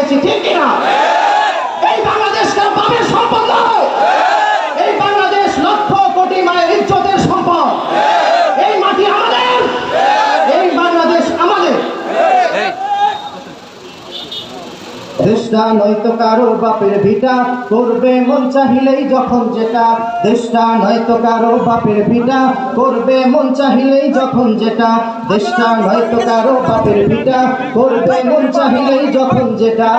এসেছি, ঠিক কিনা? এই বাংলাদেশটা বামের সম্পদ নয়, এই বাংলাদেশ লক্ষ কোটি মায়ের ইজ্জতের সম্পদ। এই মাটি আমাদের, এই বাংলাদেশ আমাদের। দেশটা নয়তো কারো বাপের ভিটা, করবে মন চাহিলেই যখন যেটা। দেশটা নয়তো কারো বাপের ভিটা, করবে মন চাহিলেই যখন যেটা। দেশটা নয়তো কারো বাপের ভিটা, করবে মন চাহিলেই যখন যেটা।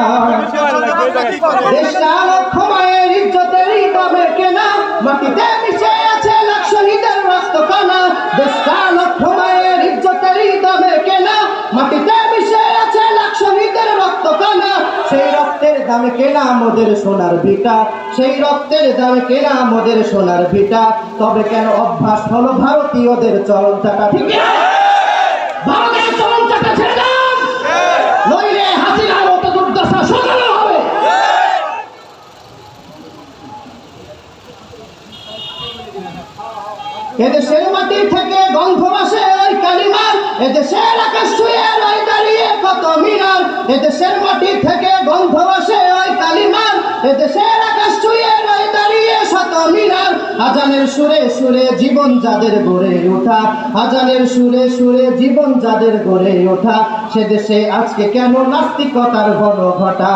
দেশটা লক্ষ মায়ের ইজ্জতেরই দামে কেনা, মাটিতে মিশে আছে লাখ শহীদের রক্ত কানা। দেশটা লক্ষ মায়ের ইজ্জতেরই দামে কেনা, মাটিতে মিশে আছে লাখ শহীদের রক্ত কানা। সেই রক্তের দামে কেনা মোদের সোনার ভিটা, সেই রক্তের দামে কেনা মোদের সোনার ভিটা। তবে কেন অভ্যাস হলো ভারতীয়দের চরণ চাটা, ঠিক না? ভারতের চরণ চাটা ছেড়ে দাও, নইলে হাসিনার মতো দুর্দশা শোনানো হবে। এদেশের মাটি থেকে গন্ধ আসে ওই কালিমার, এদেশের আকাশ ছুঁয়ে রয় দাঁড়িয়ে কত মিনার। এদেশের মাটি থেকে গন্ধ আসে ওই কালিমার, এদেশের আকাশ ছুঁয়ে রয় দাঁড়িয়ে শত মিনার। আজানের সুরে সুরে জীবন যাদের গড়ে ওঠা, আজানের সুরে সুরে জীবন যাদের গড়ে ওঠা। সে দেশে আজকে কেন নাস্তিকতার ঘন ঘটা?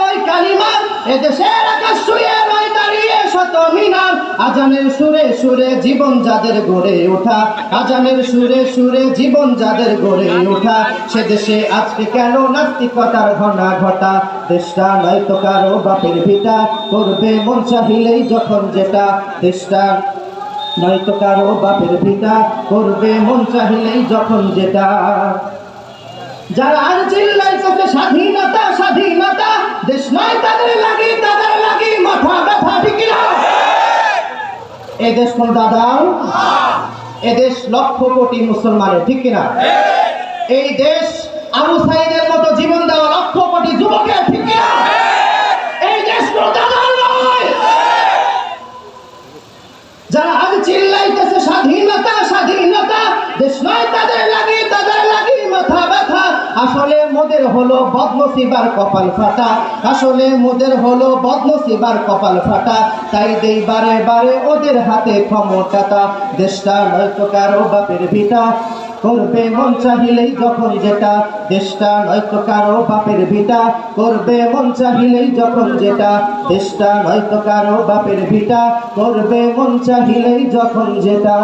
ওই কালিমার, এদেশের আকাশ ছুঁয়ে রয় দাঁড়িয়ে শত মিনার। আজানের সুরে সুরে জীবন যাদের গড়ে ওঠা, আজানের সুরে সুরে জীবন যাদের গড়ে ওঠা। সে দেশে আজকে কেন নাস্তিকতার ঘনা ঘটা? দেশটা নয়তো কারো বাপের ভিটা, করবে মন চাহিলেই যখন যেটা। দেশটা নয়তো কারো বাপের ভিটা, করবে মন চাহিলেই যখন যেটা। যারা আর চিল্লাইছে স্বাধীনতা স্বাধীনতা, দেশ নয় তাদের লাগি মাথা ব্যথা, ঠিক না? এদেশ কোন দাদার, এদেশ লক্ষ কোটি মুসলমানের, ঠিক কিনা? এই দেশ আবু সাইদের মতো জীবন দেওয়া লক্ষ কোটি যুবকের, ঠিক কিনা? এই দেশ কোন দাদার নয়। যারা আজ চিল্লাইতেছে স্বাধীনতা স্বাধীনতা, দেশ নয় তাদের লাগি মাথা ব্যথা। আসলে মোদের হলো বদনসিবার কপাল ফাটা, আসলে মোদের হলো বদনসিবার কপাল ফাটা। তাই দেই বারে বারে ওদের হাতে ক্ষমতাটা। দেশটা নয়তো কারো বাপের ভিটা, করবে মন চাহিলেই যখন যেটা। দেশটা নয়তো কারো বাপের ভিটা, করবে মন চাহিলেই যখন যেটা। দেশটা নয়তো কারো বাপের ভিটা, করবে মন চাহিলেই যখন যেটা।